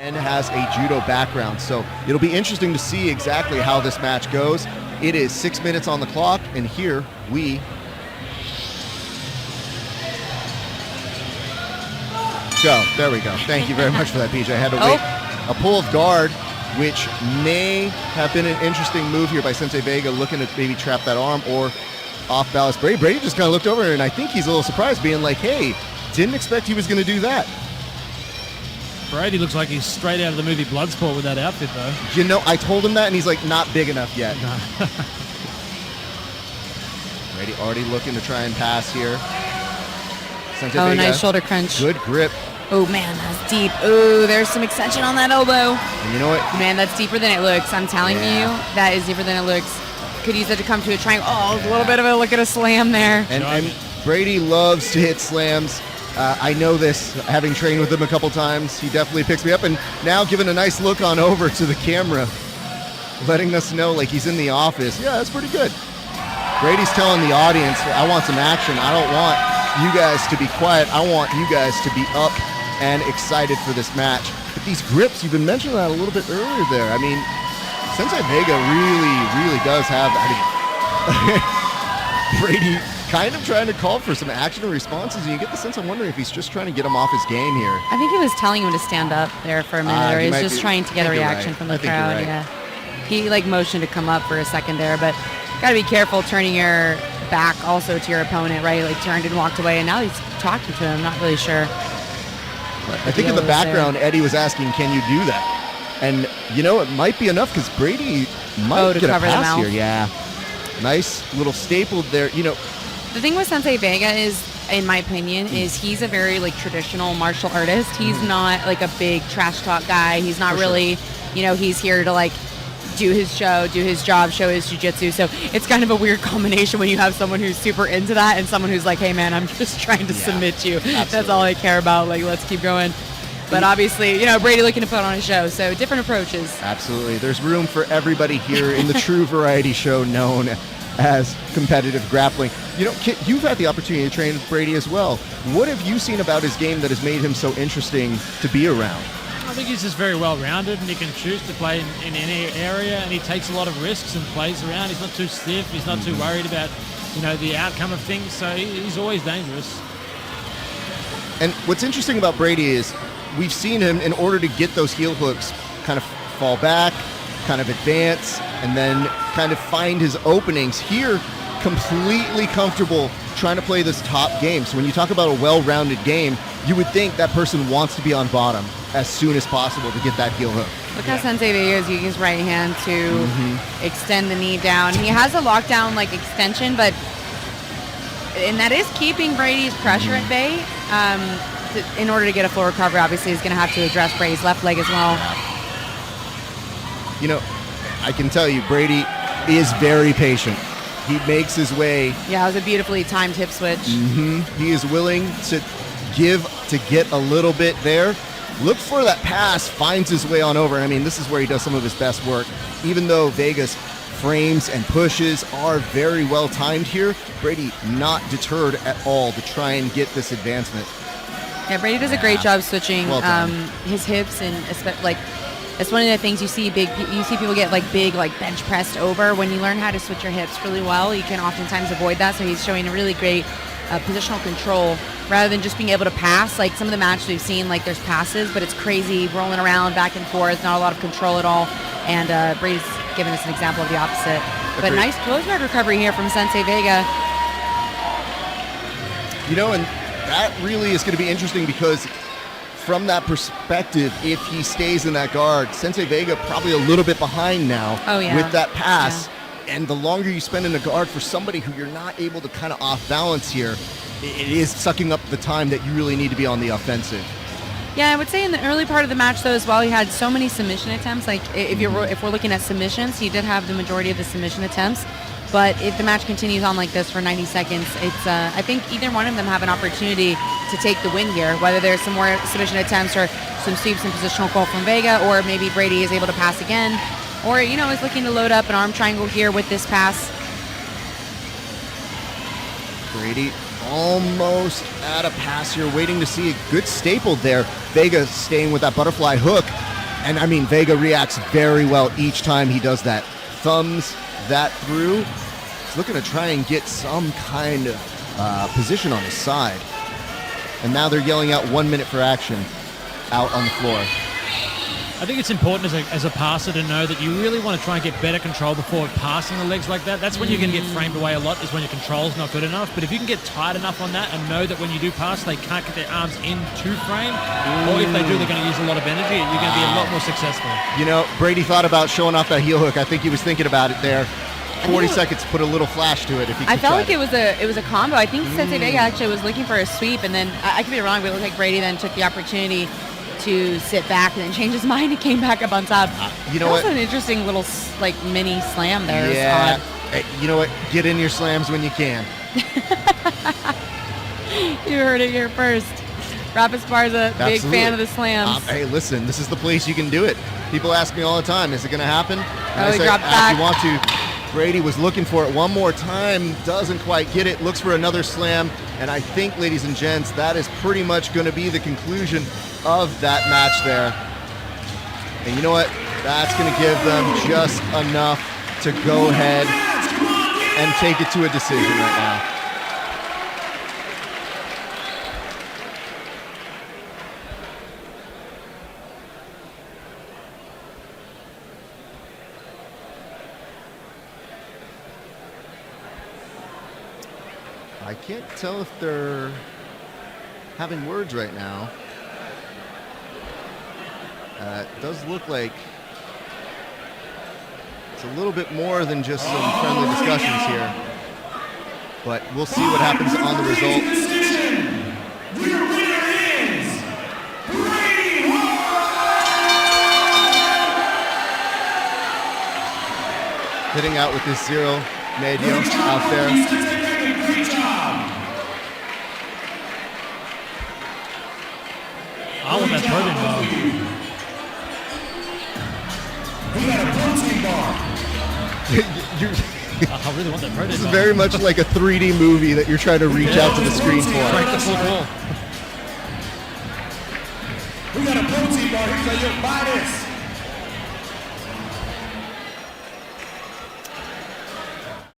and has a judo background. So it'll be interesting to see exactly how this match goes. It is 6 minutes on the clock, and here we go. There we go. Thank you very much for that, PJ. I had to wait. A pull of guard, which may have been an interesting move here by Sensei Vega, looking to maybe trap that arm or off balance. Brady just kind of looked over, and I think he's a little surprised, being like, hey, didn't expect he was going to do that. Brady looks like he's straight out of the movie Bloodsport with that outfit, though. You know, I told him that, and he's like, not big enough yet. No. Brady already looking to try and pass here. Sensei Oh, Vega, nice shoulder crunch. good grip. Oh, man, that's deep. Oh, there's some extension on that elbow. And you know what? Man, that's deeper than it looks. I'm telling you, that is deeper than it looks. Could use that to come to a triangle. Oh, a little bit of a look at a slam there. And Brady loves to hit slams. I know this, having trained with him a couple times. He definitely picks me up, and now giving a nice look on over to the camera, letting us know like he's in the office. Yeah, that's pretty good. Brady's telling the audience, I want some action. I don't want you guys to be quiet. I want you guys to be up and excited for this match. But these grips, you've been mentioning that a little bit earlier there. I mean, Sensei Vega really does have, Brady kind of trying to call for some action and responses, and you get the sense, I'm wondering if he's just trying to get him off his game here. I think he was telling him to stand up there for a minute, or he's just trying to get a reaction from the crowd. Right. Yeah, he like motioned to come up for a second there, but got to be careful turning your back also to your opponent, right? Like turned and walked away, and now he's talking to him. Not really sure. I think in the background, Eddie was asking, "Can you do that?" And you know, it might be enough because Brady might get a pass here. Yeah, nice little staple there. You know, the thing with Sensei Vega is, in my opinion, is he's a very like traditional martial artist. He's not like a big trash talk guy. He's not really, you know, he's here to like do his show, do his job, show his jiu-jitsu. So it's kind of a weird combination when you have someone who's super into that and someone who's like, hey man, I'm just trying to submit you. Absolutely. That's all I care about. Like, let's keep going. But obviously, you know, Brady looking to put on a show, so different approaches. Absolutely. There's room for everybody here in the true variety show known as competitive grappling. You know, Kit, you've had the opportunity to train with Brady as well. What have you seen about his game that has made him so interesting to be around? I think he's just very well-rounded, and he can choose to play in any area, and he takes a lot of risks and plays around. He's not too stiff. He's not too worried about, you know, the outcome of things, so he's always dangerous. And what's interesting about Brady is we've seen him, in order to get those heel hooks, kind of fall back, kind of advance, and then kind of find his openings. Here, completely comfortable trying to play this top game. So when you talk about a well-rounded game, you would think that person wants to be on bottom as soon as possible to get that heel hook. Look how Sensei Vega is using his right hand to extend the knee down. He has a lockdown like extension, and that is keeping Brady's pressure at bay. In order to get a full recovery, obviously he's going to have to address Brady's left leg as well. You know, I can tell you, Brady is very patient. He makes his way. Yeah, it was a beautifully timed hip switch. He is willing to give to get a little bit there. Look for that pass, finds his way on over. And I mean, this is where he does some of his best work. Even though Vega's frames and pushes are very well timed here, Brady not deterred at all to try and get this advancement. Yeah, Brady does a great job switching his hips, and like that's one of the things you see people get like big like bench pressed over. When you learn how to switch your hips really well, you can oftentimes avoid that. So he's showing a really great positional control rather than just being able to pass. Like some of the matches we've seen, like there's passes, but it's crazy rolling around back and forth, not a lot of control at all. And Brady's giving us an example of the opposite. But nice close guard recovery here from Sensei Vega. You know, and that really is going to be interesting because from that perspective, if he stays in that guard, Sensei Vega probably a little bit behind now with that pass. Yeah. And the longer you spend in a guard for somebody who you're not able to kind of off balance here, it is sucking up the time that you really need to be on the offensive. Yeah, I would say in the early part of the match, though, as well, he had so many submission attempts. Like, if we're looking at submissions, he did have the majority of the submission attempts. But if the match continues on like this for 90 seconds, it's I think either one of them have an opportunity to take the win here, whether there's some more submission attempts or some sweeps and positional call from Vega, or maybe Brady is able to pass again, or, you know, is looking to load up an arm triangle here with this pass. Brady almost at a pass here, waiting to see a good staple there. Vega staying with that butterfly hook. And I mean, Vega reacts very well each time he does that. Thumbs that through. He's looking to try and get some kind of position on his side. And now they're yelling out 1 minute for action out on the floor. I think it's important as a passer to know that you really want to try and get better control before passing the legs like that. That's when you're going to get framed away a lot, is when your control's not good enough. But if you can get tight enough on that and know that when you do pass, they can't get their arms into frame, or if they do, they're going to use a lot of energy, you're going to be a lot more successful. You know, Brady thought about showing off that heel hook. I think he was thinking about it there. 40 seconds, put a little flash to it. If he I felt like it was a combo. I think Sensei Vega actually was looking for a sweep, and then I could be wrong, but it looked like Brady then took the opportunity to sit back and then change his mind and came back up on top. You know what? That was an interesting little like mini slam there. Yeah. Hey, you know what? Get in your slams when you can. You heard it here first. Raffles Barza, big fan of the slams. Hey, listen, this is the place you can do it. People ask me all the time, is it going to happen? And he dropped back. If you want to. Brady was looking for it one more time, doesn't quite get it, looks for another slam, and I think, ladies and gents, that is pretty much going to be the conclusion of that match there. And you know what? That's going to give them just enough to go ahead and take it to a decision right now. I can't tell if they're having words right now. It does look like it's a little bit more than just some friendly discussions here. But we'll see what happens on the results. Your winner is Brady. Hitting out with this zero medio out there. Great job. I want that protein bar. We got a protein bar. I really want that protein This is bar. very much like a 3D movie that you're trying to reach out to the screen for. Break the fourth wall. We got a protein bar. Here's how you buy this.